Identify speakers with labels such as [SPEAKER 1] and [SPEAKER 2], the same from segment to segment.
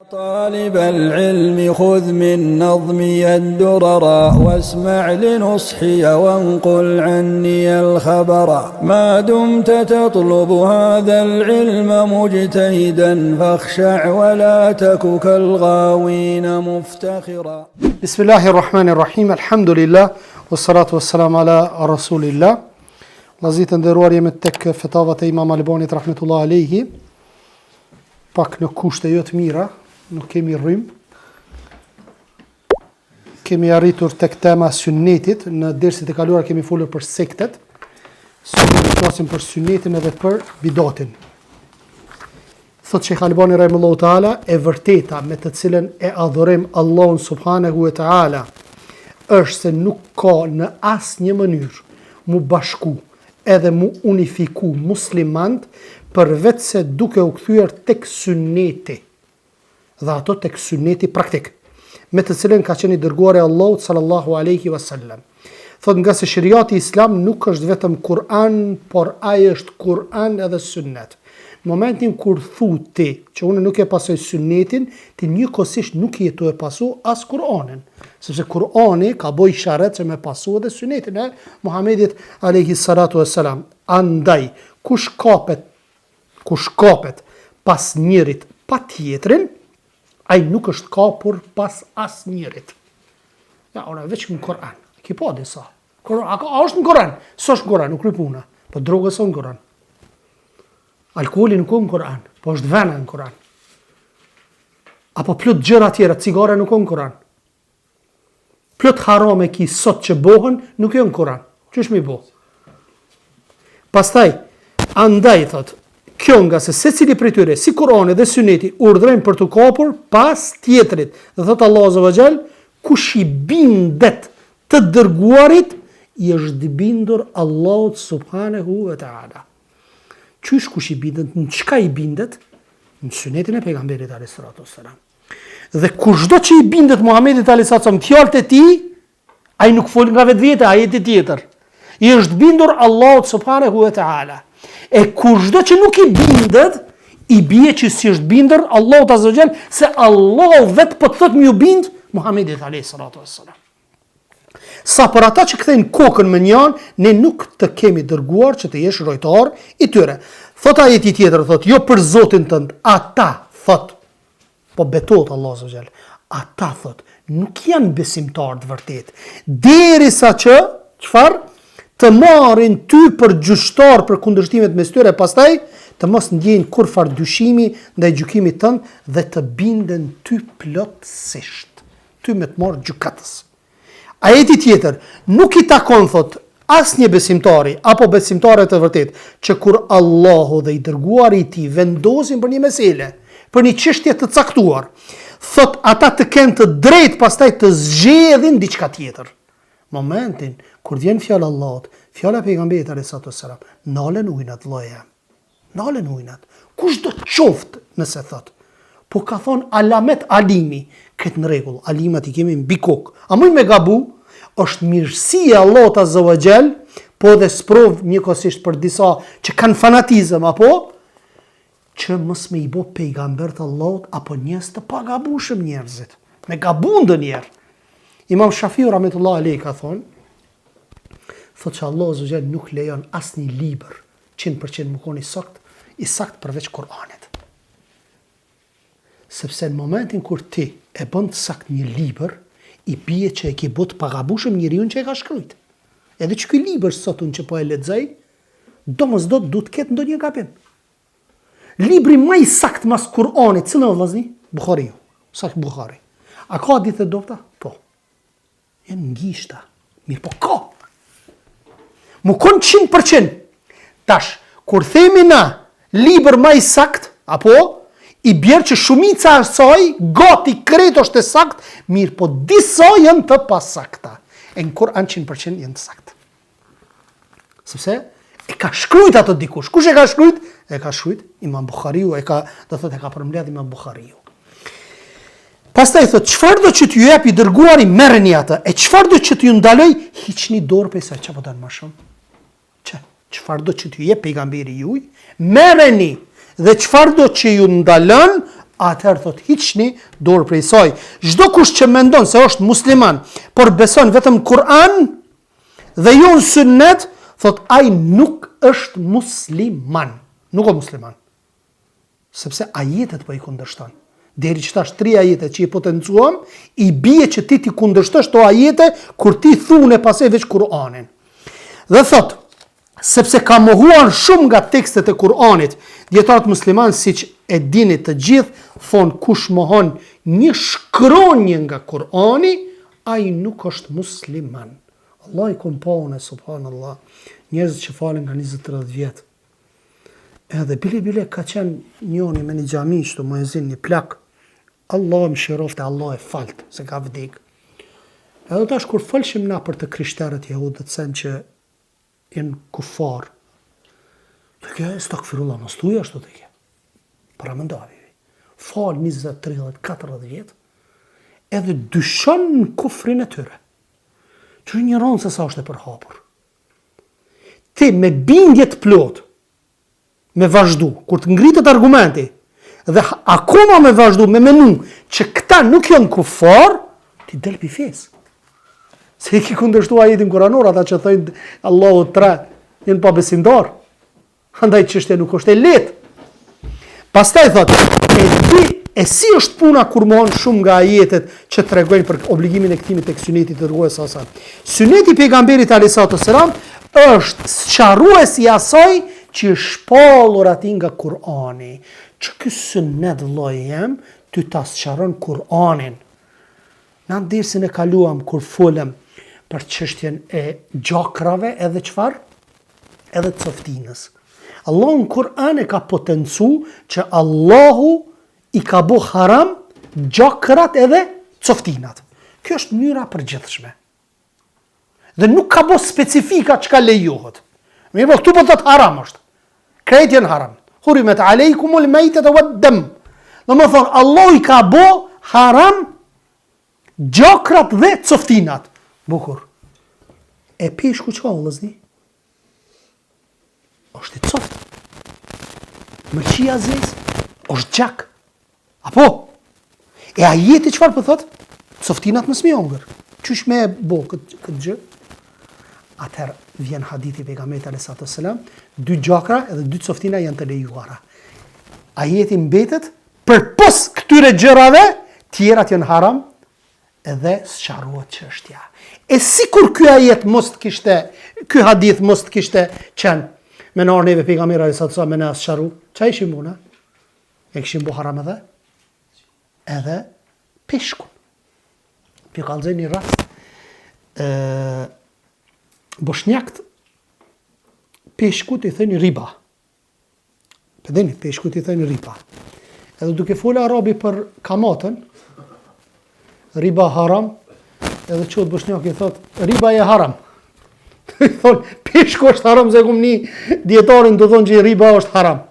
[SPEAKER 1] طالب العلم خذ من نظمي الدرر واسمع لنصحي وانقل عني الخبر ما دمت تطلب هذا العلم مجتهدا فاخشع ولا تك كالغاوين مفتخرا.
[SPEAKER 2] بسم الله الرحمن الرحيم. الحمد لله والصلاة والسلام على رسول الله. Vllazit e nderuar, jemi tek fetavat e Imam Albanit rahmetullah alayhi. Pak në kushte jo të mira, nuk kemi rrym. Kemi arritur tek tema sunnetit. Në dersit e kaluara kemi folur për sektet. Sot do të flasim për sunnetin edhe për bidatin. Thot Sheikh Albani rahimahullahu taala, e vërteta me të cilën e adhurojmë Allahun subhanahu wa taala është se nuk ka në asnjë mënyrë mu bashku edhe mu unifiku muslimant përveç se duke u kthyer tek sunneti, dhe ato tek sunneti praktik, me të cilën ka qenë i dërguari Allahut sallallahu alaihi wasallam. Thot nga se shariati islam nuk është vetëm Kur'an, por ai është Kur'an edhe sunnet. Në momentin kur thu ti që unë nuk e pasoj sunnetin, ti njëkohësisht nuk jetu e pasu as Kur'anin, sepse Kur'ani ka boj sharet që me pasu edhe sunnetin e Muhamedit alayhi salatu wassalam. Andaj, kush kapet pas njërit pa tjetrin, ai nuk është kapur pas as njërit. Ja, ora veç në Kur'an, ki po disa. A është në Kur'an? S'është në Kur'an, nuk ripuna, po drogës është në Kur'an. Alkooli nuk në Kur'an, po është vena në Kur'an. Apo plot gjëra tjera, cigare nuk në Kur'an. Plot harame ki sot që bohen, nuk në Kur'an. Qysh mi bo? Pastaj, andaj thot, kjo nga se secili prej tyre, si Kur'ani dhe Sunneti, urdhrojnë për të kapur pas tjetrit. Dhe thot Allah azza wa jall, kush i bindet të dërguarit, i është bindur Allahut subhanahu wa ta'ala. Qysh kush i bindet? Në çka i bindet? Në sunetin e pejgamberit alayhis salatu wassalam. Dhe kushdo që i bindet Muhamedit alayhis salatu wassalam fjalët e tij, ai nuk fol nga vetvete, ai jeti tjetër. I është bindur Allahut subhanahu wa ta'ala. E kushdo që nuk i bindet, i bie që si është bindur Allahut azza wa jall, se Allah vetë po të thotë më u bind Muhamedit alayhis salatu wassalam. Sa për ata që kthejnë kokën me njanë, ne nuk të kemi dërguar që të jesh rojtar i tyre. Thot ajeti tjetër, thot, jo për Zotin tënd, ata, thot, po betot Allah azza wa jall, ata, thot, nuk janë besimtar të vërtet. Derisa që, çfarë? Të marrin ty për gjyqtar për kundërshtimet mes tyre, pastaj të mos ndjejnë kur farë dyshimi ndaj gjykimit tënd dhe të binden ty plotësisht. Ty me të marrë gjykatës. Ajeti tjetër, nuk i takon, thot, asnjë besimtari, apo besimtare të vërtet, që kur Allahu dhe i dërguari i tij vendosin për një mesele, për një çështje të caktuar, thot, ata të kenë të drejtë pastaj të zgjedhin diçka tjetër. Momentin kur vjen fjala Allahut, fjala pejgamberit alayhis salam, nalen ujnat vllaja. Nalen ujnat. Kush do të qoftë nëse thot, po ka thon Alamet Alimi, këtë në rregull, alimat i kemi mbi kokë. A mund me gabu? Është mirësia Allahut azza wa jall, po dhe sprov njëkohësisht për disa që kanë fanatizëm, apo që mos me i bë pejgamber të Allahut apo njerëz të pagabushëm njerëzit. Me gabu ndonjëherë. Imam Shafiu rahmetullah alayhi ka thonë, thotë që Allah azza wa jall nuk lejon asnjë libër 100% më koni i sakt përveç Kur'anit. Sepse në momentin kur ti e bën të sakt një libër, i bie që e ke bot pagabushëm njeriu që e ka shkruajt. Edhe që ky libër sot unë që po e lexoj, domosdoshmë duhet të ketë ndonjë gabim. Libri më i sakt mas Kur'anit, cili është vllazni? Buhariu. Sahih Buhari. A ka ditë dopta? Po. Janë ngjishta. Mirë, po ka. Mu kon 100%. Tash, kur themi na libër më i sakt, apo i bjerë që shumica e saj, gati kreto është e sakt, mirë po disa janë të pasakta. E në Kur'an 100% janë të sakt. Sepse e ka shkrujt ato dikush. Kush e ka shkrujt? E ka shkrujt Imam Buhariu, e ka përmbledh Imam Buhariu. Pastaj thot, çfarë do që t'ju jep i dërguari, merreni atë. E çfarë do që t'ju ndaloj, hiqni dorë pse çfarë po don më shumë. Çfarë do që t'ju jep pejgamberi juaj, merreni. Dhe çfarë do që ju ndalën, atëherë thot hiqni dorë prej saj. Çdo kush që mendon se është musliman, por beson vetëm Kur'an dhe jo në sunnet, thot ai nuk është musliman. Nuk është musliman. Sepse ajetet po i kundërshton. Deri që tash 3 ajete që i potencuam, i bie që ti kundërshtosh to ajete kur ti thune pastaj veç Kur'anin. Dhe thot, sepse ka mohuar shumë nga tekstet e Kur'anit, dietarët musliman siç e dini të gjithë, thonë kush mohon një shkronjë nga Kur'ani, ai nuk është musliman. Allah i kompone, subhanallah, njerëz që falen nga 20-30 vjet. Edhe bile ka qenë njoni me një xhami shtu muezin një plak. Allah më shirofte, Allah e falt, se ka vdik. Edhe tash kur falshim na për të krishterët jehudët sen që jenë kufar, të kjo e stakfirullah, mos tuja ashtu të kjo. Para më ndavi. Fal 20, 30, 40 vjet, edhe dyshon në kufrin e tyre. Që një ronë se sa është e përhapur. Ti me bindjet plot, me vazhdu, kur të ngritët argumenti, dhe akoma me vazhdu, me menu, që këta nuk janë kufar, ti del pi fes. Se i ki kundërshtu ajetin kuranor, ata që thëjnë Allahu 3, jenë pa besimdar. Andaj çështja nuk është e lehtë. Pastaj thot, e si është puna kur mohon shumë nga ajetet që tregojnë për obligimin e kthimit tek syneti të dërgues sa. Syneti pejgamberit alayhisalatu wassalam është sqaruesi i asaj që shpallur ati nga Kur'ani. Që ky sunnet vllai jam, ty ta sqaron Kur'anin. Në dersin e kaluam kur folëm për çështjen e gjakrave edhe çfarë? Edhe coftinës. Allahu në Kur'an e ka potencu që Allahu i ka bo haram gjakrat edhe coftinat. Kjo është mënyra përgjithshme. Dhe nuk ka bo specifika që ka lejohet. Mirë po, këtu po thot haram është. Krejt janë haram. Hurimet alejkumul mejtet e waddam. Dhe më thonë, Allah i ka bo haram gjakrat dhe coftinat. Bukur. E peshku që ka vëllëzni? është i coftë. Mërqia zez është gjak. Apo? E ajeti çfarë po thot? Coftinat në smjongër. Qysh me e bo këtë gjë? Atëherë vjen hadithi pejgamberit alayhis salam, 2 gjakra edhe 2 coftina janë të lejuara. Ajeti mbetet përpos këtyre gjërave, tjerat janë haram edhe sqarohet çështja. E sikur ky ajet mos të kishte, ky hadith mos të kishte qenë me neve pejgamberi alayhis salam me na sqaru, ç'a ishim unë? E kishim bo haram edhe peshkun. Pi kallëzoj një rast. Boshnjakt peshkut i thënë riba. Përdeni, peshkut i thënë riba. Edhe duke folë arabi për kamatën, riba haram, edhe qëtë boshnjak i thotë, riba e haram. I thonë, peshku është haram, se kum një djetarin të thonë që riba është haram.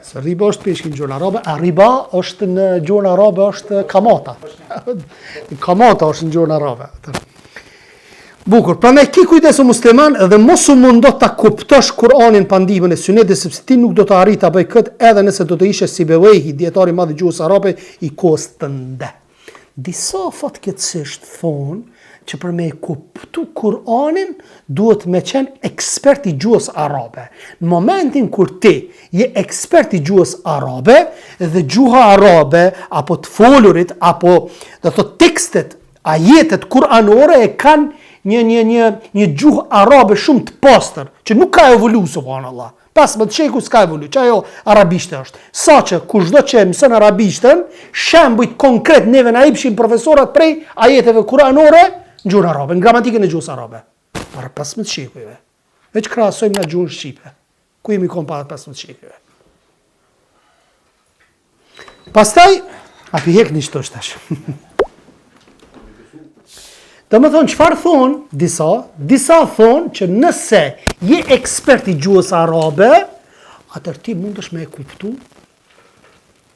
[SPEAKER 2] Se riba është peshki në gjuhën arabe, a riba është në gjuhën arabe është kamata. Kamata është në gjuhën arabe. Bukur, prandaj ki kujdesu musliman dhe mos u mundo ta kuptosh Kur'anin pa ndihmën e Sunetit, sepse ti nuk do të arrit ta bëj këtë edhe nëse do të ishe Sibawayhi, dietari i madh i gjuhës arabe i kohës tënde. Disa fatkeqësisht thonë që për me kuptu Kur'anin duhet me qenë ekspert i gjuhës arabe. Në momentin kur ti je ekspert i gjuhës arabe dhe gjuha arabe apo të folurit apo do të thotë tekstet, ajetet kuranore e kanë një gjuhë arabe shumë të pastër, që nuk ka evolu, subhanallah. Pas më të sheku s'ka evolu, që ajo arabishte është. Sa që kushdo që mëson arabishtën, shembujt konkret neve na ipshin profesorat prej ajeteve kuranore në gjuhën arabe, në gramatikën e gjuhës arabe. Para 15 shekujve. Veç krahasojmë në gjuhën shqipe. Ku jemi kon para 15 shekujve. Pastaj, api hek një qëto shtash. Dhe më thonë, qëfar thonë disa thonë që nëse je ekspert i gjuhës arabe, atër ti mundesh me e kuptu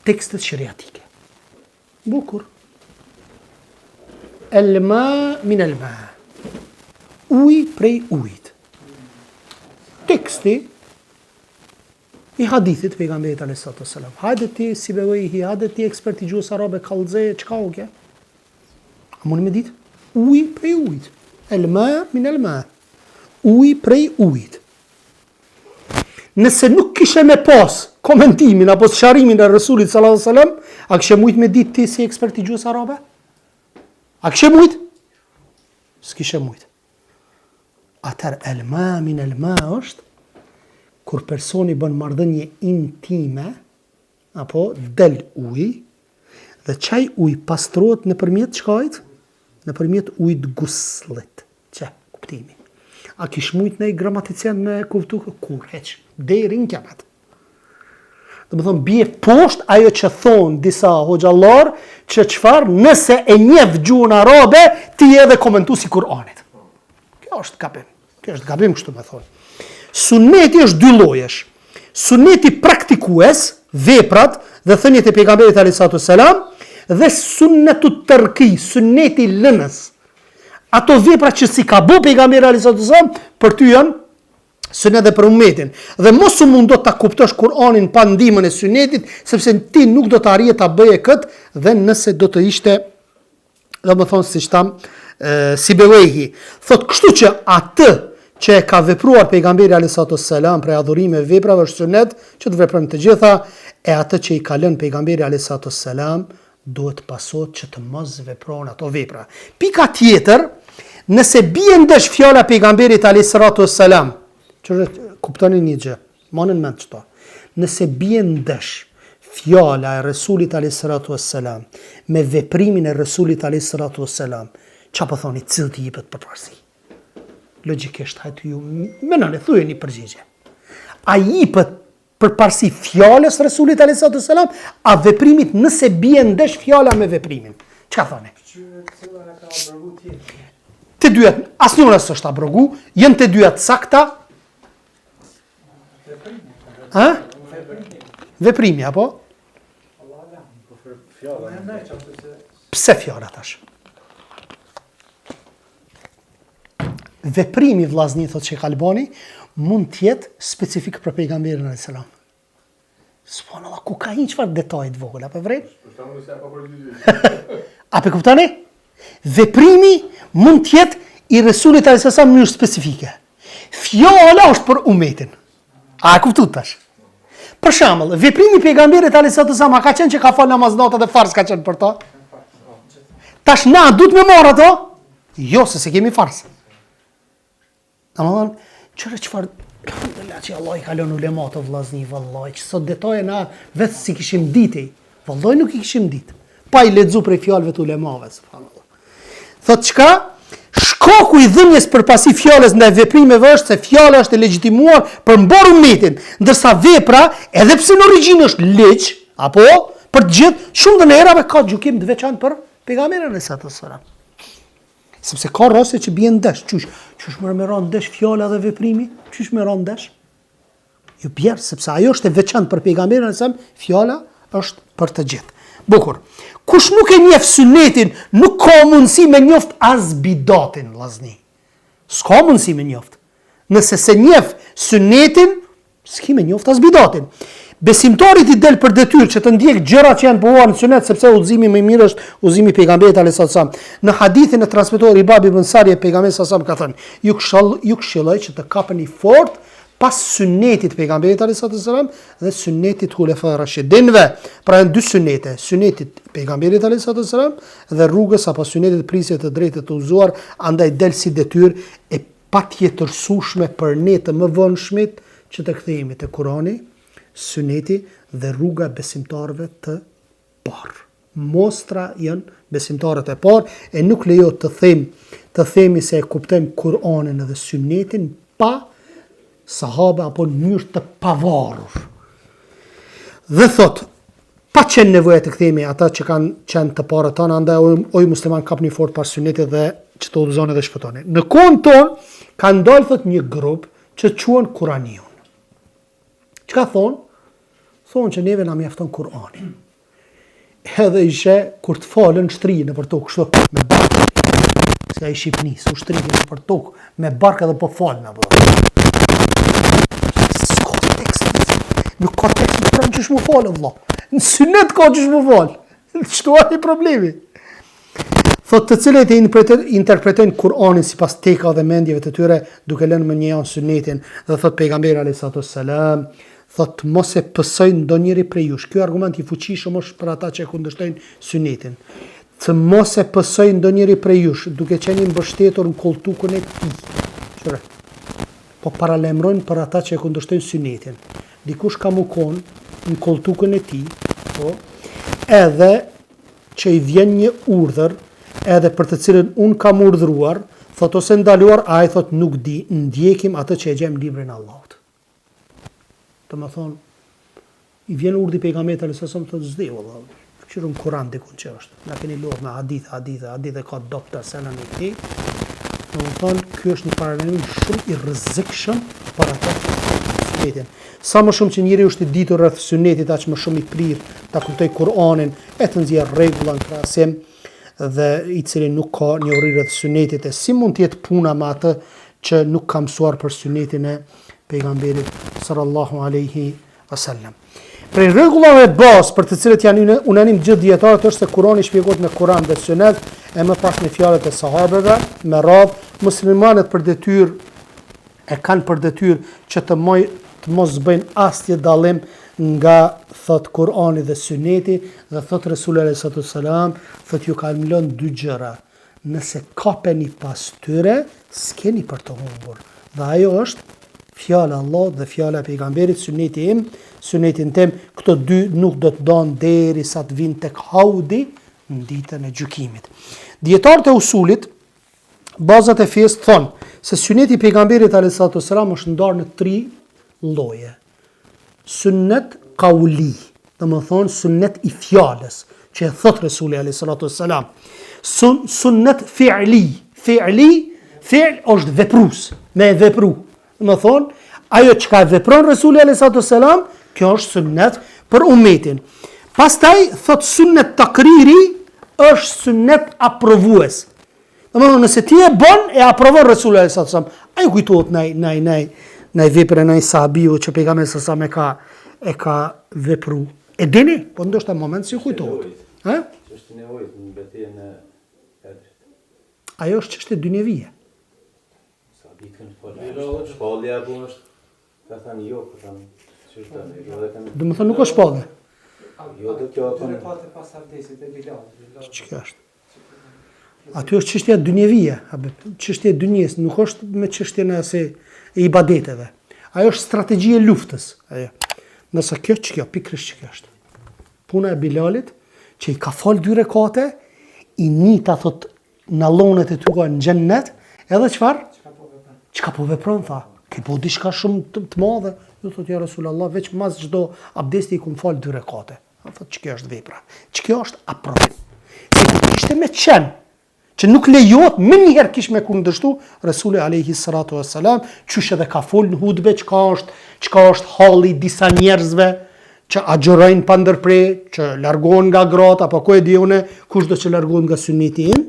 [SPEAKER 2] tekstet shariatike. Bukur. Elma min elma. Uj prej ujt. Teksti I hadithit pejgamberit alayhis salam. Hajde ti si bevehi, hajde ti ekspert i gjuhës arabe, kallëze, çka u ke? A mundi me ditë? Uji prej ujit. Elma min elma. Uji prej ujit. Nëse nuk kishe me pas komentimin apo sqarimin e Resulit sallallahu alaihi wasallam, a kishe mujt me ditë ti si ekspert i gjuhës arabe? A kishe mujt? S'kishe mujt. Atër elma min elma është kur personi bën marrëdhënie intime apo del uji dhe çaj uji pastrohet nëpërmjet çkajt? Nëpërmjet ujit guslit. Çe, kuptimi. A kish mujt në gramaticien me kuptu kur heq, deri në kemat. Dhe më thonë, bje poshtë ajo që thonë disa hoxhallar që çfarë nëse e njeh gjuhën arabe, ti edhe komentu si Kur'anit. Kjo është gabim. Kjo është gabim kështu me thonë. Suneti është dy llojesh. Suneti praktikues, veprat dhe thënjet e pejgamberit alayhisalatu wassalam, dhe sunnetu tërki, sunneti lënës. Ato vepra që si ka bë pejgamberi alayhisalatu wassalam, për ty janë sunnet dhe për ummetin. Dhe mos u mundo ta kuptosh Kur'anin pa ndihmën e sunnetit, sepse ti nuk do të arrije ta bëje këtë dhe nëse do të ishte, domethënë siç tham, si bevehi. Thot kështu që atë që e ka vepruar pejgamberi alayhisalatu wassalam për adhurime e veprave është sunnet që të veprojmë të gjitha, e atë që i ka lënë pejgamberi alayhisalatu wassalam duhet pasot që të mos veprojnë ato vepra. Pika tjetër, nëse bie ndesh fjala pejgamberit alayhisalatu wassalam, që kuptoni një gjë, monën mend çto. Nëse bie ndesh fjala e Resulit alayhisalatu wassalam me veprimin e Resulit alayhisalatu wassalam, ç'a po thoni, cilë t'i jepet përparësi? Logjikisht, hajtë ju, menoni, thujeni përgjigje. A jepet përparësi fjalës Resulit alayhisalatu wassalam, a veprimit nëse bie ndesh fjala me veprimin? Ç'a thoni? Të dyat, asnjëra s'është abrogu, janë të dyat sakta. Ha? Veprimi, apo? Pse fjala tash? Veprimi vllazni, thot Sheikh Albani, mund tjetë specifik për pejgamberin alayhis salam. Subhanallah, ku ka një çfarë detajet vogël, apo vërtet? A pe kuptoni? Veprimi mund tjetë i Resulit alayhis salam në mënyrë specifike. Fjala është për ummetin. A e kuptuat tash? Për shembull, veprimi i pejgamberit alayhis salam ka qenë që ka fal namaz natë dhe farz ka qenë për to. Tash na duhet me marr ato? Jo, se kemi farz. Domethënë, çfarë që Allah i ka lënë ulemat të vllazni, vallahi, që sot detaje na vetë si kishim ditë. Vallahi nuk i kishim ditë. Pa i lexu prej fjalëve të ulemave, subhanallah. Thot çka? Shkaku i dhënjes përpasi fjalës ndaj veprimeve është se fjala është e legjitimuar për mbar ummetin, ndërsa vepra, edhe pse në origjinë është ligj, apo për të gjithë, shumë të herave ka gjykim të veçantë për pejgamberin alayhisalatu wassalam. Sepse ka raste që bien ndesh, çush më ran ndesh fjala dhe veprimi, çush më ran ndesh? Jo bjer, sepse ajo është e veçantë për pejgamberin alayhisalatu wassalam, fjala është për të gjithë. Bukur. Kush nuk e njeh sunnetin, nuk ka mundësi me njoft as bidatin, vllazni. S'ka mundësi me njoft. Nëse se njeh sunnetin, s'ki me njoft as bidatin. Besimtarit i del për detyrë që të ndjek gjërat që janë pohuar në sunet, sepse udhëzimi më i mirë është udhëzimi i pejgamberit alayhis salam. Në hadithin e transmetuar i Babi ibn Sari e pejgamberit sallallahu ka thënë: ju këshilloj që të kapeni fort pas sunnetit pejgamberit alayhis salam dhe sunnetit hulefai rashidinve. Pra janë dy sunnete, sunnetit pejgamberit alayhis salam dhe rrugës apo sunnetit prisje të drejtë të udhëzuar, andaj del si detyrë e patjetërsueshme për ne të mëvonshmit që të kthehemi te Kurani, suneti dhe rruga besimtarëve të parë. Mostra janë besimtarët e parë e nuk lejo të themi se e kuptojmë Kur'anin dhe sunetin pa sahabe apo në mënyrë të pavarur. Dhe thot, pa qenë nevojë të kthehemi ata që kanë qenë të parët tonë, andaj oj musliman kapni fort pas sunetit dhe që të udhëzoni dhe shpëtoni. Në kohën tonë kanë dalë thot një grup që quhen Kuraniun. Çka thonë? Thonë që neve na mjafton Kur'ani. Edhe ishe, kur të falën, shtrinë në për tokë, kështu, me barkë. Se a i Shqipnis, u shtrinë në për tokë, me barkë edhe po falën. Nuk ka tekst në Kur'an që shmu falë, vëlla. Në sunet ka që shmu falë. Çto ai problemi? Thot të cilët e interpretojnë Kur'anin sipas teka dhe mendjeve të tyre, duke lënë më një janë sunetin, dhe thot pejgamberi alayhis salam, thot mos e pësojnë ndonjëri prej jush. Ky argument i fuqishëm është për ata që kundërshtojnë sunetin. Të mos e pësojnë ndonjëri prej jush, duke qenë mbështetur në koltukun e tij. Çfarë? Po paralemrojnë për ata që kundërshtojnë sunetin. Dikush ka mu kon në koltukun e tij, po, edhe që i vjen një urdhër, edhe për të cilën unë kam urdhëruar, thot ose ndaluar, ai thot nuk di, ndjekim atë që e gjem librin e Allahut. Të më thonë, i vjen urdhri pejgamberit alayhis salam thot zdi valla. Qyru në Kur'an dikun që është. Na keni lodh me hadithe ka doktor selam i ti. Do të thonë, ky është një paralemrim shumë i rrezikshëm për ata sunetin. Sa më shumë që njeriu është i ditur rreth sunetit, aq më shumë i prirë ta kuptoj Kur'anin, e të nxjerr rregulla në krahasim dhe i cili nuk ka një urrë rreth sunetit, e si mund të jetë puna me atë që nuk ka mësuar për sunetin e pejgamberit sallallahu alaihi wasallam. Prej rregullave bazë për të cilët janë unanim gjithë dietarët është se Kurani shpjegohet me Kur'an dhe Sunet, e më pas me fjalët e sahabeve, me radhë muslimanët për detyrë kanë për detyrë që të mos bëjnë asnjë dallim nga thot Kurani dhe Suneti, dhe thot Resulullah alayhi salam, thot ju kanë lënë dy gjëra. Nëse kapeni pas tyre, s'keni për të humbur. Dhe ajo është fjala e Allahut dhe fjala e pejgamberit, sunetin tim, këto dy nuk do të danë derisa të vinë tek haudi në ditën e gjykimit. Dietarët e usulit, bazat e fesë thonë se suneti i pejgamberit alayhis salam është ndarë në 3 lloje. Sunnet qauli, domethënë sunnet i fjalës, që e thot Resulullah alayhis salam. Sunnet fi'li, fi'l është veprus, me vepru. Më thonë, ajo që ka vepron Resulullah alayhis salam, kjo është sunnet për umetin. Pastaj, thot sunnet takriri, është sunnet aprovues. Dhe më thonë, nëse ti e bon, e aprovon Resulullah alayhis salam. Ajo kujtohet në vepër e në sahabiu që pejgamberi sallallahu alaihi wasallam e ka vepru. E dini? Po ndoshta në moment si kujtohet.
[SPEAKER 3] Është nevojë në betejën e Bedrit.
[SPEAKER 2] Ajo është çështje dynjevie.
[SPEAKER 3] Shpallja apo është, ka thënë jo, po thënë, ç'është ajo?
[SPEAKER 2] Do të thonë nuk është shpallje.
[SPEAKER 3] Jo, do kjo apo
[SPEAKER 4] pas abdesit e Bilal.
[SPEAKER 2] Ç'ka është? Aty është çështja dynjevie, apo çështja e dynjes, nuk është me çështjen e ibadeteve. Ajo është strategji e luftës, ajo. Nëse kjo pikërisht kjo është. Puna e Bilalit që i ka fal 2 rekate, i nita thot në llonet e tyre në xhennet, edhe çfarë? Çka po vepron tha? Ki po diçka shumë të madhe. Jo thot ja Resulullah, veç mas çdo abdesti i kum fal 2 rekate. Thot ç'kjo është vepra. Ç'kjo është aprovim. Ishte me qenë që nuk lejohet më njëherë kish me kundërshtu Resuli alayhi salatu wassalam, qysh edhe ka fol në hutbe çka është halli disa njerëzve që agjërojnë pa ndërprer, që largohen nga gratë apo ku e di unë, kushdo që largohet nga suneti im,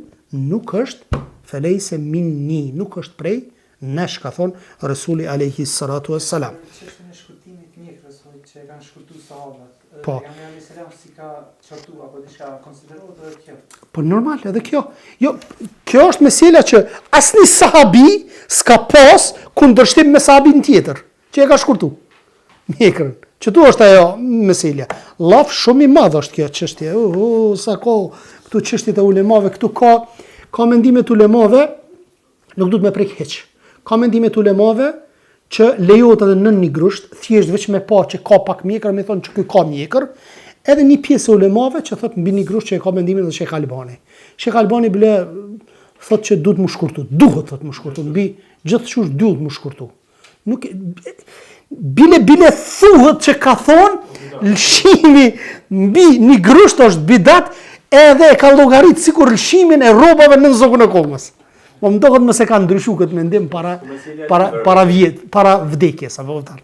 [SPEAKER 2] nuk është felejse minni, nuk është prej nesh, ka thonë Resuli alayhi salatu wassalam.
[SPEAKER 4] Çështja e shkurtimit mjekrës që e kanë shkurtuar sahabët.
[SPEAKER 2] Po.
[SPEAKER 4] Pejgamberi selam si ka çortu apo diçka konsiderohet edhe kjo.
[SPEAKER 2] Po normal, edhe kjo. Jo, kjo është mesela që asnjë sahabi s'ka pas kundërshtim me sahabin tjetër, që e ka shkurtu mjekrën. Çtu është ajo mesela. Llaf shumë i madh është kjo çështje. Sa këtu çështjet e ulemave, këtu ka mendime të ulemave, nuk duhet me prek hiç. Ka mendime të ulemave që lejohet edhe nën një grusht, thjesht vetëm me pa që ka pak mjekër, më thonë që ky ka mjekër, edhe një pjesë e ulemave që thot mbi një grusht që e ka mendimin dhe Sheikh Albani. Sheikh Albani bile thot që duhet më shkurtu, duhet thot më shkurtu, mbi gjithçka duhet më shkurtu. Nuk bile thuhet që ka thonë lëshimi mbi një grusht është bidat, edhe e ka llogarit sikur lëshimin e rrobave në zokën e komës. Po më dohet mëse ka ndryshuar këtë mendim para vdekjes, apo vërtet.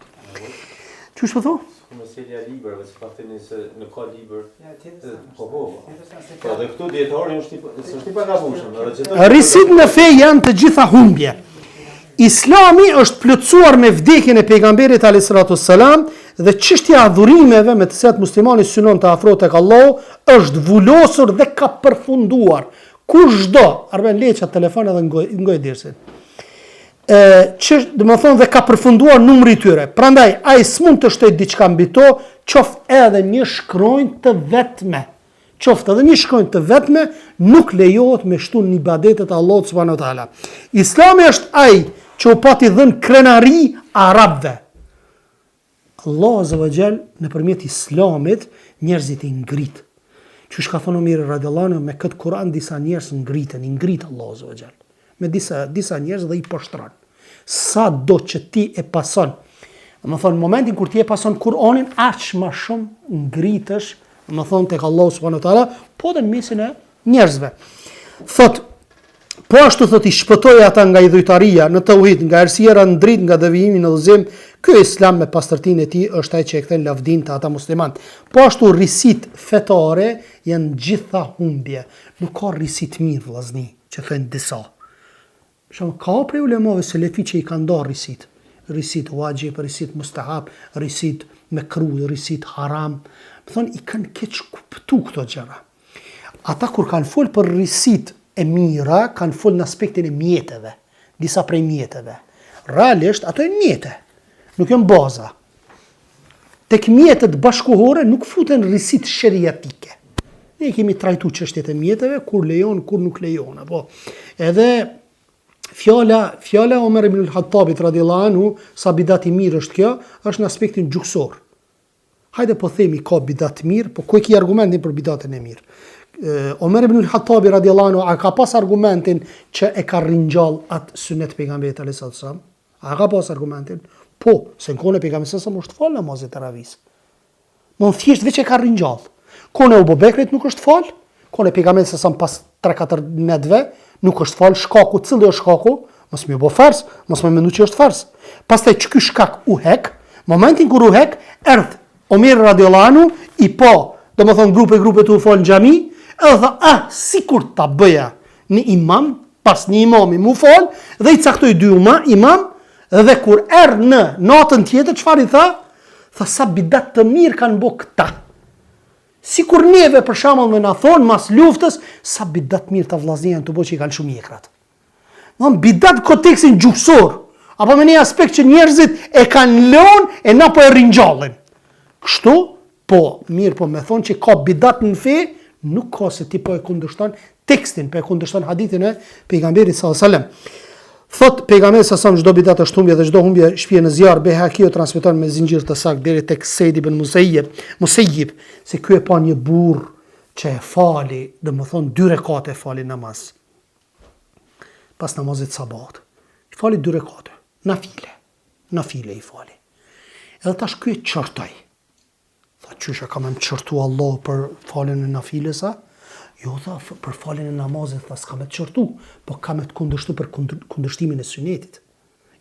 [SPEAKER 2] Çush po thon?
[SPEAKER 3] Meselja librave, s'pakteni se nuk ka libër.
[SPEAKER 4] Ja, tjetër.
[SPEAKER 3] Po. Po dhe këtu dietari është i pagabueshëm, edhe që
[SPEAKER 2] Risit në fe janë të gjitha humbje. Islami është plotësuar me vdekjen e pejgamberit a.s. dhe çështja e adhurimeve me të cilat muslimani synon të afrohet tek Allahu është vulosur dhe ka përfunduar. Kushdo, arben leça telefon edhe ngoj dersin. Do të thonë dhe ka përfunduar numri i tyre. Prandaj ai s'mund të shtojë diçka mbi to, qoftë edhe një shkronjë të vetme. Qoftë edhe një shkronjë të vetme nuk lejohet me shtu në ibadetet e Allahut subhanahu wa taala. Islami është ai që u pati dhënë krenari arabëve. Allah azza wa jall nëpërmjet Islamit njerëzit i ngrit. Që shka thonë Omeri radiallahu anhu, me këtë Kur'an disa njerëz ngritën, i ngrit Allah azza wa jall. Me disa njerëz dhe i poshtron. Sa do që ti e pason. Më thonë, në momentin kur ti e pason Kur'anin, aq ma shumë ngritesh, më thonë, tek Allah subhanahu wa taala, po dhe në mesin e njerëzve. Thot, po ashtu thot i shpëtoi ata nga idhujtaria në tauhid, nga errësira në dritë, nga devijimi në udhëzim. Ky Islam me pastërtinë e tij është ai që e kthen lavdin të ata musliman. Po ashtu rrisit fetare janë gjitha humbje. Nuk ka rrisit mirë vllazni, që thënë disa. Shumë ka prej ulemave selefi që i kanë ndarë rrisit. Rrisit wajib, rrisit mustahab, rrisit mekruh, rrisit haram. Më thonë, i kanë keq kuptu këto gjëra. Ata kur kanë fol për rrisit e mira, kanë fol në aspektin e mjeteve. Disa prej mjeteve. Realisht, ato e mjete. Nuk janë baza. Tek mjetet bashkohore nuk futen rrisit sheriatike. Ne kemi trajtu çështjet e mjeteve, kur lejon, kur nuk lejon. Apo edhe fjala Omer ibn al-Khattabit radiallahu anhu, sa bidat i mirë është kjo, është në aspektin gjuhësor. Hajde po themi ka bidat mirë, po ku e ki argumentin për bidatën e mirë? Omer ibn al-Khattabi radiallahu anhu, a ka pas argumentin që e ka ringjall atë sunet pejgamberit alayhis salam? A ka pas argumentin? Po, se në kone pejgamberit sa është fal namazit tarawis. Mon thjesht veç e ka ringjall. Kone Abu Bekrit nuk është fal, kone pejgamberit sa pas 3-4 netve nuk është fal, shkaku, cili është shkaku? Mos më bë fars, mos më mendu që është fars. Pastaj që ky shkak u hek, momentin kur u hek, erdh Omer radiallahu anhu i po, domethënë grupe të u fal në xhami, edhe tha, sikur ta bëja një imam, pas një imami mu fal, dhe i caktoi 2 imam, dhe kur erdh në natën tjetër, çfarë i tha? Tha sa bidat të mirë kanë bë këta. Sikur neve për shembull më na thon mas luftës sa bidat mirë ta vllaznia të bëj që i kanë shumë mjekrat. Don bidat kontekstin gjuhësor, apo me një aspekt që njerëzit e kanë lënë e na po e ringjallin. Kështu, po, mirë po me thonë që ka bidat në fe, nuk ka se ti po e kundërshton tekstin, po e kundërshton hadithin e pejgamberit sallallahu alajhi wasallam. Thot pejgamberi sa çdo bidat është humbje dhe çdo humbje shpije në zjarr, Behakiu transmeton me zinxhir të saktë deri tek Sejd ibn Musayyib, se ky e pa një burr që e fali, domethënë 2 rekate fali namaz. Pas namazit sabat. I fali 2 rekate, nafile i fali. Edhe tash ky e çortoi. Tha çysha kam më çortu Allah për faljen e nafilesa? Jo, tha, për faljen e namazit, tha, s'ka me të qërtu, po ka me të kundërshtu për kundërshtimin e sunetit.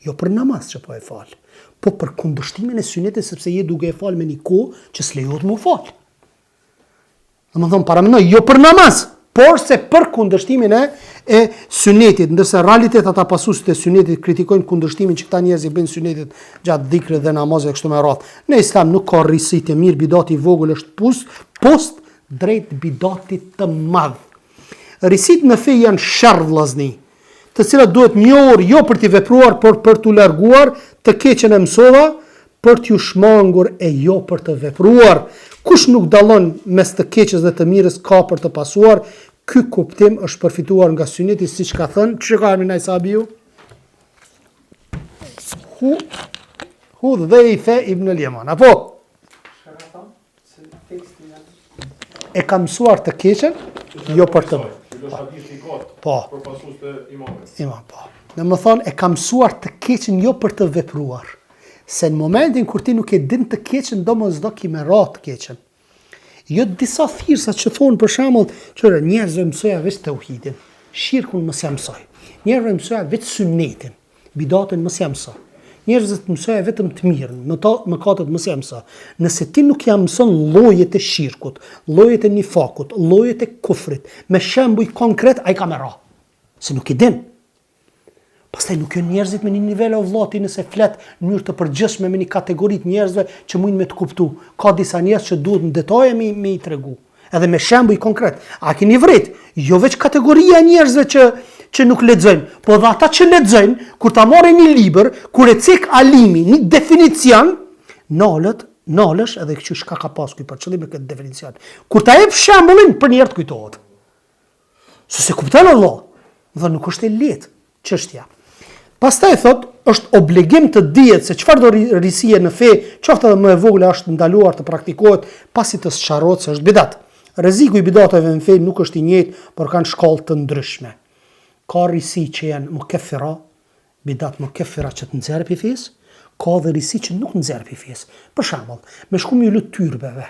[SPEAKER 2] Jo për namaz që po e falë, po për kundërshtimin e sunetit, sepse je duke e falë me një kohë që s'lejohet mu falë. Dhe më thonë, paramenoj, jo për namaz, por se për kundërshtimin e sunetit, ndërse realitet ata pasuesit e sunetit kritikojnë kundërshtimin që këta njerëz i bëjnë sunetit gjatë dhikrit dhe namazit kështu me radhë. Në Islam nuk ka rrisit e mirë, bidati i vogël është post drejt bidatit të madh. Risit në fe janë sharr vllazni, të cilat duhet njohur jo për t'i vepruar, por për t'u larguar të keqen e mësova, për t'ju shmangur e jo për të vepruar. Kush nuk dallon mes të keqes dhe të mirës ka për të pasuar. Ky kuptim është përfituar nga suneti, siç ka thënë, çka ka Aminaj Sabiu? Hudhaifa ibn al-Yaman. Apo e ka mësuar të keqen, jo për të po. Imam, po. Në më thonë, e ka mësuar të keqen, jo për të vepruar. Se në momentin kur ti nuk e din të keqen, do më zdo ki me ra të keqen. Jo disa thirësa që thonë, për shembull, qëre, njerëzve mësoja veç të uhidin, shirkun mësja mësoj, njerëzve mësoja veç sunetin, bidatin mësja mësoj. Njerëzit mësoja vetëm të mirën, mëkatet mësja mësoj. Nëse ti nuk ja mëson llojet e shirkut, llojet e nifakut, llojet e kufrit, me shembuj konkret, ai ka me ra. Se nuk i din. Pastaj nuk janë njerëzit me një nivel o vllati nëse flet në mënyrë të përgjithshme me një kategori të njerëzve që mundin me të kuptu. Ka disa njerëz që duhet në detaje me i tregu. Edhe me shembuj konkret. A keni vërtet? Jo veç kategoria e njerëzve që nuk lexojnë, po dhe ata që lexojnë, kur ta marrin një libër, kur e cek alimi, një definicion, nalësh edhe që shka ka pas kuj për qëllim me këtë definicion. Kur ta jep shembullin, për njerë të kujtohet. Se kupton Allah, dhe nuk është e lehtë çështja. Pastaj thot, është obligim të dihet se çfarë do risie në fe, qoftë edhe më e vogla është ndaluar të praktikohet pasi të sqarohet se është bidat. Rreziku i bidateve në fe nuk është i njëjtë, por kanë shkallë të ndryshme. Ka risi që janë mukeffira, bidat mukeffira që të nxjerrë pi fesë, ka dhe risi që nuk nxjerrë pi fesë. Për shembull, me shku me lut tyrbeve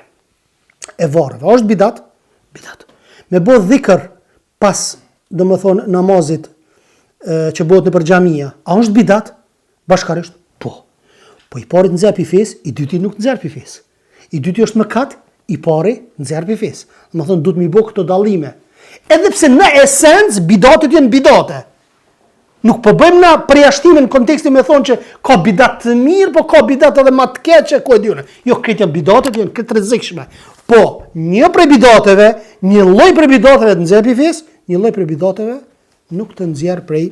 [SPEAKER 2] e varreve, është bidat? Bidat. Me bë dhikr pas, domethënë namazit që bëhet nëpër xhamia, a është bidat? Bashkarisht? Po. Po i pari nxjerr pi fesë, i dyti nuk nxjerr pi fesë. I dyti është mëkat, i pari nxjerr pi fesë. Domethënë duhet mi bë këto dallime. Edhe pse në esencë bidatet janë bidate. Nuk po bëjmë na përjashtimin në kontekstin me thonë që ka bidat të mirë, po ka bidat edhe më të keqe, ku e diunë. Jo, këto janë bidatet, janë këtë rrezikshme. Po, një prej bidateve, një lloj prej bidateve të nxjerr pi fesë, një lloj prej bidateve nuk të nxjerr prej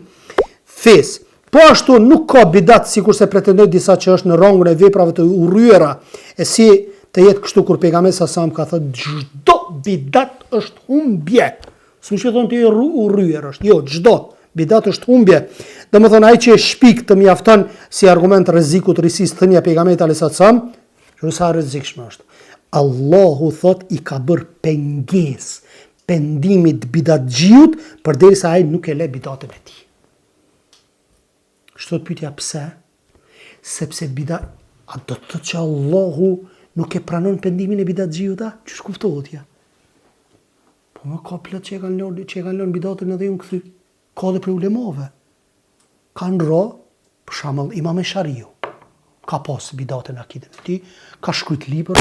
[SPEAKER 2] fesë. Po ashtu nuk ka bidat sikurse pretendojnë disa që është në rangun e veprave të urryera, e si të jetë kështu kur pejgamberi sa ka thënë çdo bidat është humbje. S'më thonë ti urryer është, jo, çdo bidat është humbje. Domethënë ai që e shpik të mjafton si argument rreziku të risisë thënia pejgamberit alayhis salam, që sa rrezikshme është. Allahu thot i ka bërë pengesë pendimit bidatxhiut përderisa ai nuk e le bidatën e tij. Kështu të pyetja pse? Sepse bidat, a do të thotë që Allahu nuk e pranon pendimin e bidatxhiut, a? Ç'është kuptohet ja? Po më ka plot që e kanë lënë bidatën edhe unë kthy. Ka dhe për ulemave. Kanë ro, për shembull Imam Shariu, ka pas bidatën akidën e tij, ka shkruajt libra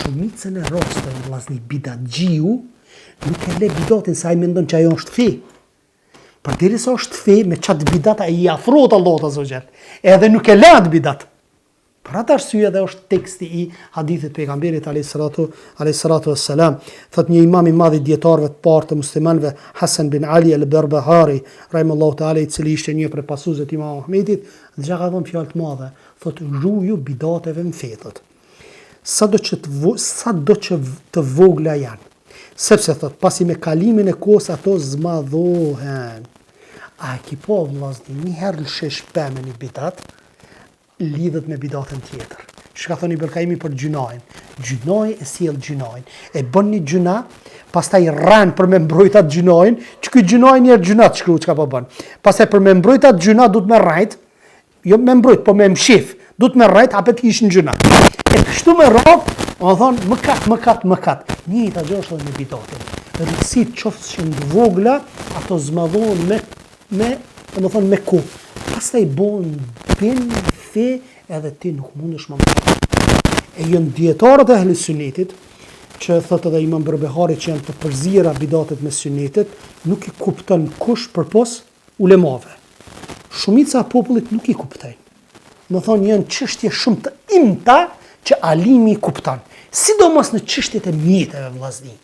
[SPEAKER 2] shumicën e rasteve vllazni bidatxhiu nuk e le bidatën se ai mendon që ajo është fe. Përderisa është fe, me çat bidata i afrohet Allahut azza wa jall. Edhe nuk e le atë bidat. Për atë arsye edhe është teksti i hadithit pejgamberit alayhis salatu wassalam, thot një imam i madh i dietarëve të parë të muslimanëve, Hasan bin Ali al-Barbahari, rahimallahu taala, i cili ishte një prej pasuesve të Imam Ahmedit, dhe ka dhënë fjalë të mëdha, thot ruju bidateve në fe, thot. Sado që të vogla janë, sepse thot pasi me kalimin e kohës ato zmadhohen. A ki po vllazni, një herë lëshesh pemën i bidat, lidhet me bidatën tjetër. Që ka thoni Ibn për gjunajin. Gjunaj e sjell gjunajin. E bën një gjuna, pastaj rran për me mbrojt atë gjunajin, që ky gjunaj një gjunat shkruaj çka po bën. Pastaj për me mbrojt atë gjuna duhet me rrajt, jo me mbrojt, po me mshif. Duhet me rrajt hapet ish në gjuna. E kështu me radh, do thonë mëkat. Njëjta gjë është edhe me bidatën. Rëndësit qofshin të vogla, ato zmadhohen me kohë. Pastaj bon bin fe edhe ti nuk mundesh më. E janë dietarët e ehli sunnetit, që thotë edhe Imam Barbahari që janë të përzira bidatet me sunnetit, nuk i kupton kush përpos ulemave. Shumica e popullit nuk i kuptojnë. Do thonë janë çështje shumë të imta që alimi i kupton. Sidomos në çështjet e mjeteve vllazni.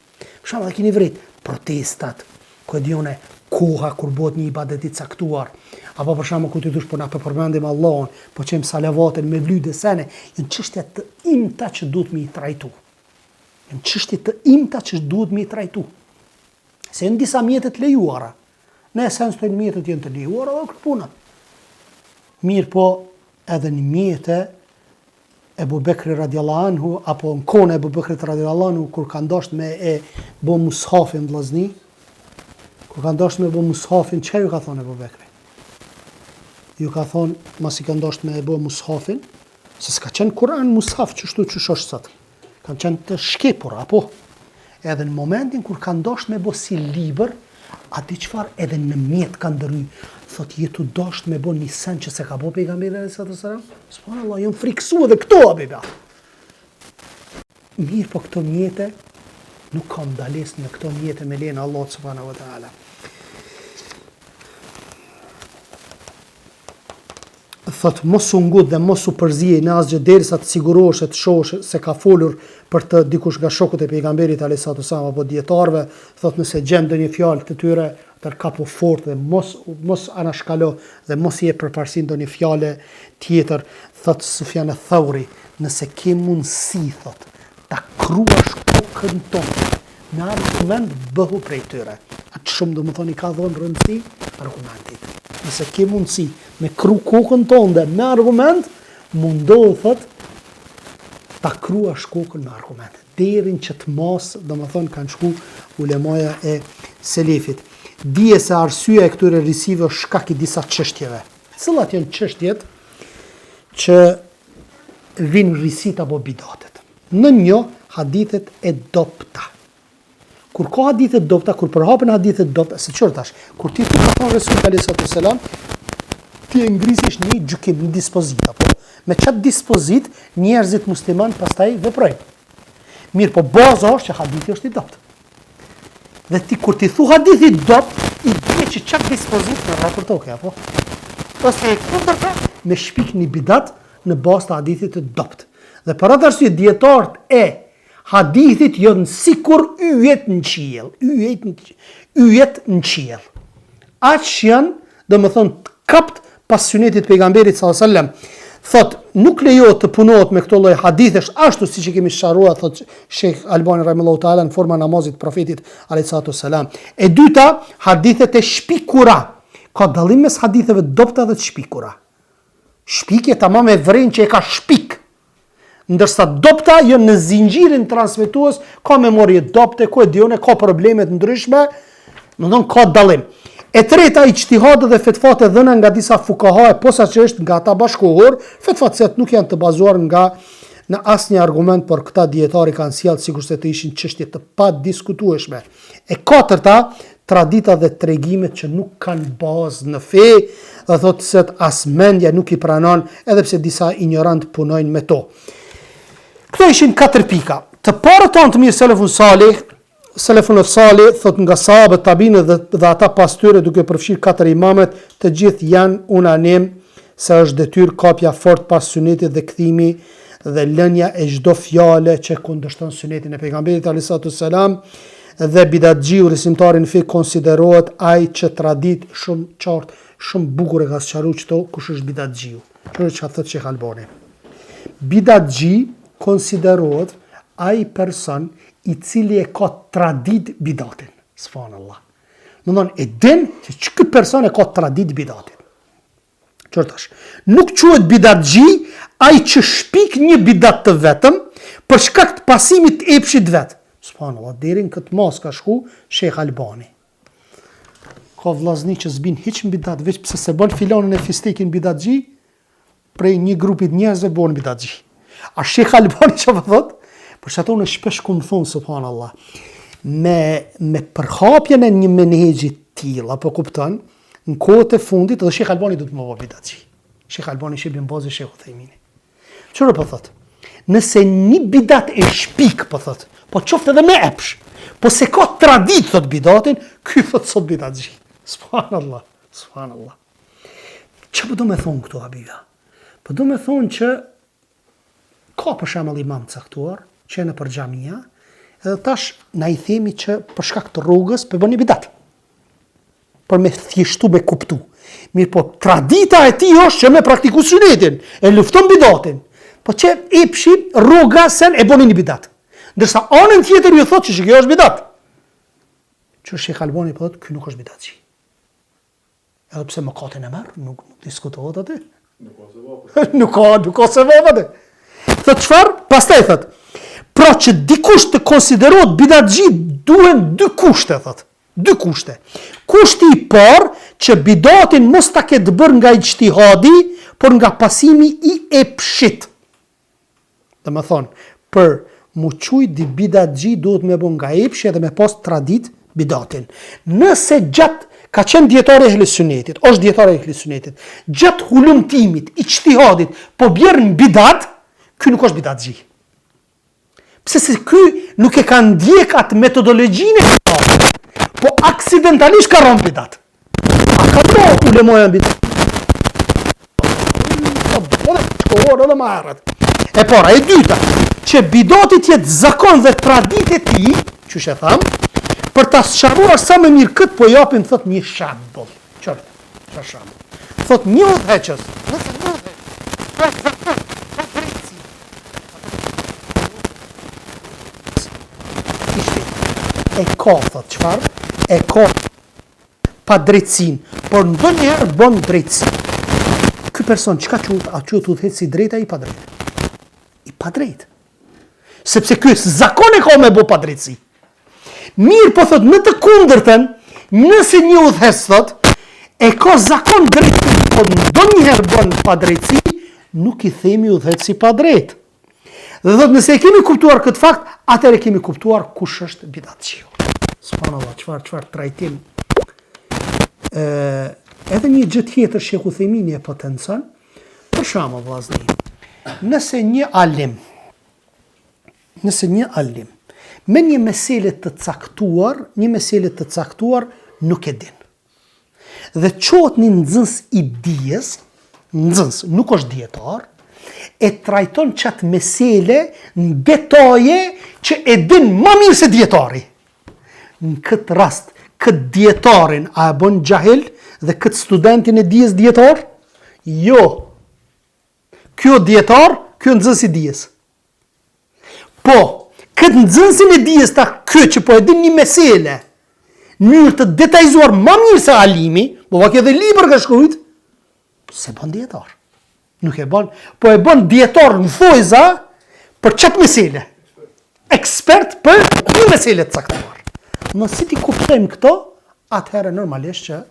[SPEAKER 2] Për shembull, keni vërtet protestat, ku dione koha kur bëhet një ibadet i caktuar, apo për shembull kur ti thosh po na përmendim Allahun, po çem salavatin me lyde sene, janë çështje të imta që duhet mi trajtu. Janë çështje të imta që duhet mi trajtu. Se në disa mjete të lejuara. Në esencë të mjetet janë të lejuara dhe këtë puna. Mirë po, edhe në mjete Ebu Bekri radiallahu anhu, apo në kone Ebu Bekri radiallahu anhu, kur ka ndosht me e bo mushafin vllazni, kur ka ndosht me bo mushafin, çfarë ju ka thonë Ebu Bekri? Ju ka thonë, mas i ka ndosht me e bo mushafin, se s'ka qenë Kur'an mushaf qështu që shosh sot. Kanë qenë të shkepur, apo? Edhe në momentin kur ka ndosht me bo si libër, ati qëfar edhe në mjetë ka ndërry, thot jetu dosht me bo një sen që se ka bo pejgamberi alayhis salam. Subhanallah, jam friksu edhe këto, abiba. Mirë po këto mjete, nuk kam dales në këto mjete me lena Allah subhanahu wa ta'ala. thot mos u ngut dhe mos u përzije në asgjë derisa të sigurohesh të shohësh se ka folur për të dikush nga shokët e pejgamberit alayhis salam apo dietarëve, thot nëse gjem ndonjë fjalë të tyre, të kapu fort dhe mos anashkalo dhe mos i jep përparësi ndonjë fjale tjetër. Thot Sufjan Thauri, nëse ke mundësi thot ta kruash kokën tonë në argument, bëhu prej tyre. Atë shumë do më thoni ka dhonë rëndësi argumentit. Nëse ke mundësi me kru kokën tonë me argument, mundohë thot ta kruash kokën me argument. Derin që të mos, do më thonë kanë shku ulemaja e selefit. Dije se arsyeja e këtyre rrisive është shkak i disa çështjeve. Cilat janë çështjet që vinë rrisit apo bidatet? Në një, hadithet e dobta. Kur ka hadithet dobta, kur përhapen hadithet dobta, se çfarë tash, kur ti ka thonë Resulullah alayhis salam, ti e ngrisish një gjykim, një dispozit, apo me çat dispozit njerëzit musliman pastaj veprojnë. Mirë, po baza është që hadithi është i dopt. Dhe ti kur ti thu hadithi dopt, i bie që çat dispozit në raportoke, apo ose kundërta me shpik një bidat në bazë të hadithit të dopt. Dhe për atë arsye dietarët e hadithit janë sikur yjet në qiell, yjet në qiell. Aq janë, domethënë kapt pas sunetit pejgamberit sallallahu alajhi wasallam. Thot, nuk lejohet të punohet me këto lloj hadithesh ashtu siç e kemi sqaruar, thot Sheikh Albani rahimahullahu taala në forma namazit profetit alayhis salam. E dyta, hadithet e shpikura. Ka dallim mes haditheve dobta dhe të shpikura. Shpikje tamam e vren që e ka shpik. Ndërsa dobta janë në zinxhirin transmetues, ka memorie dobte, ku e dione, ka probleme të ndryshme, domthon ka dallim. E treta, ijtihad dhe fetvat e dhëna nga disa fukaha e posaçërisht nga ata bashkëkohor, fetvat që nuk janë të bazuar në asnjë argument, por këta dietari kanë sjellë sikurse të ishin çështje të padiskutueshme. E katërta, tradita dhe tregimet që nuk kanë bazë në fe, dhe thotë se as mendja nuk i pranon, edhe pse disa ignorant punojnë me to. Këto ishin 4 pika. Të parët tanë të mirë selefun salih, thot nga sahabët, tabinë dhe ata pas tyre, duke përfshirë 4 imamet, të gjithë janë unanim se është detyrë kapja fort pas sunetit dhe kthimi dhe lënja e çdo fjale që kundërshton sunetin e pejgamberit alayhis salam, dhe bidatxhiu rrisimtari në fe konsiderohet ai që tradit shumë qartë, shumë bukur e ka sqaruar çto kush është bidatxhiu. Kjo është çfarë thotë Sheikh Albani. Bidatxhi konsiderohet ai person i cili e ka tradit bidatin. Subhanallah. Domthon e din se ky person e ka tradit bidatin. Çortash. Nuk quhet bidatxhi ai që shpik një bidat të vetëm për shkak të pasimit të epshit vet. Subhanallah, deri në këtë mos ka shku Sheikh Albani. Ka vllazni që s'bin hiç në bidat, veç pse se bën filanën e fistekin bidatxhi, prej një grupit njerëzve bën bidatxhi. A Sheikh Albani çfarë thot? Por që ato në shpesh ku më thonë, subhanallah, me përhapjen e një menhegji tillë, apo kupton, në kohët e fundit, edhe Sheikh Albani do të më bëjë bidatxhi. Sheikh Albani shebin bazë Sheikh Uthaymini. Çfarë po thot? Nëse një bidat e shpik, po thot, po qoftë edhe me epsh, po se ka tradit, thot bidatin, ky thot sot bidatxhi. Subhanallah, subhanallah. Që po do me thonë këto, habiba? Po do me thonë që ka për shembull imam caktuar, që në për xhamia, edhe tash na i themi që për shkak të rrugës po bën bidat. Për me thjeshtu me kuptu. Mirë, po tradita e tij është që me praktiku sunetin, e lufton bidatin. Po që epshi rruga sen e bën një bidat. Ndërsa anën tjetër ju thotë që kjo është bidat. Që Sheikh Albani po thotë ky nuk është bidatçi. Edhe pse mëkatin e merr, nuk diskutohet aty. Nuk ka se vëvë. Thot çfarë? Pastaj thot, pra që dikush të konsiderohet bidatxhi duhen 2 kushte, thot. 2 kushte. Kushti i parë që bidatin mos ta ketë bërë nga ijtihadi, por nga pasimi i epshit. Dhe më thonë, për mu quj di bidatxhi duhet me bën nga epshi edhe me pas tradit bidatin. Nëse gjatë ka qenë dietari e ehlis sunetit, është dietari e ehlis sunetit, gjatë hulumtimit, ijtihadit, po bjerë në bidat, ky nuk është bidatxhi. Pse se ky nuk e ka ndjek atë metodologjinë e bidatit, po aksidentalisht ka rënë bidat. A ka do ulemoja në bidat? folë edhe më herët. E para, e dyta, që bidati jetë zakon dhe tradit e tij, çu e tham, për ta sqaruar sa më mirë këtë po japin thot një shembull. Çfarë shembull? Thot një udhëheqës. E ka, thot, qëfar? E ka pa drejtsin, por ndonjëherë bën drejtsin. Ky person, qka qëtë? A qëtë udhëheq si drejta i pa drejt? I pa drejt. Sepse ky zakon e ka me bo pa drejtsi. Mirë po thot, në të kundërtën, nëse një udhëheq thot, e ka zakon drejtsin, por ndonjëherë bën pa drejtsi, nuk i themi udhëheq si pa drejt. Dhe thot, nëse e kemi kuptuar këtë fakt, atëherë kemi kuptuar kush është bidatçiu. Subhanallah, çfarë trajtim. Edhe një gjë tjetër Sheikh Uthejmini e potencon, për shembull vllazni, nëse një alim me një meselë të caktuar nuk e din. Dhe çohet një nxënës i dijes, nxënës, nuk është dietar, e trajton qatë mesele në detaje që e din më mirë se dietari. Në këtë rast, këtë dietarin a e bën gjahil dhe këtë studentin e dijes dietar? Jo. Kjo dietar, kjo nxënës i dijes. Po, këtë nxënësin e dijes kjo që po e din një mesele, në mënyrë të detajzuar më mirë se alimi, po va kjo dhe libër ka shkrujt, se bën dietar. Nuk e bën, po e bën dietar në fojza për çat mesele. Ekspert për një mesele të caktuar. Nëse ti kuptojmë këto, atëherë normalisht që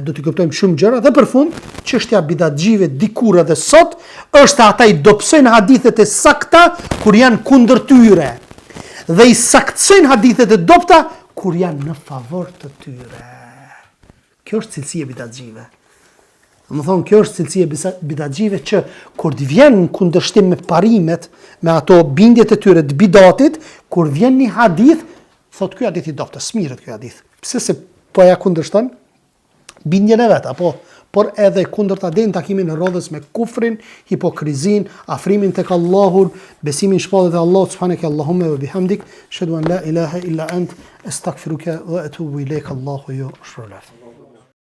[SPEAKER 2] do t'i kuptojmë shumë gjëra dhe për fund, çështja bidatxhive dikur edhe sot është ata i dobësojnë hadithet e sakta kur janë kundër tyre dhe i saktsojnë hadithet e dobta kur janë në favor të tyre. Kjo është cilësia e bidatxhive. Më thonë, kjo është cilësia e bidatxhive që kur të vjen në kundërshtim me parimet, me ato bindjet e tyre të bidatit, kur vjen një hadith, thot ky hadith i dobët, smiret ky hadith. Pse se po ja kundërshton bindjen e vet, apo por edhe kundërta den takimin e rrodhës me kufrin, hipokrizin, afrimin tek Allahu, besimin shpallët e Allahut subhanaka Allahumma wa bihamdik, ashhadu an la ilaha illa ant, astaghfiruka wa atubu ilaik. Allahu yashhadu.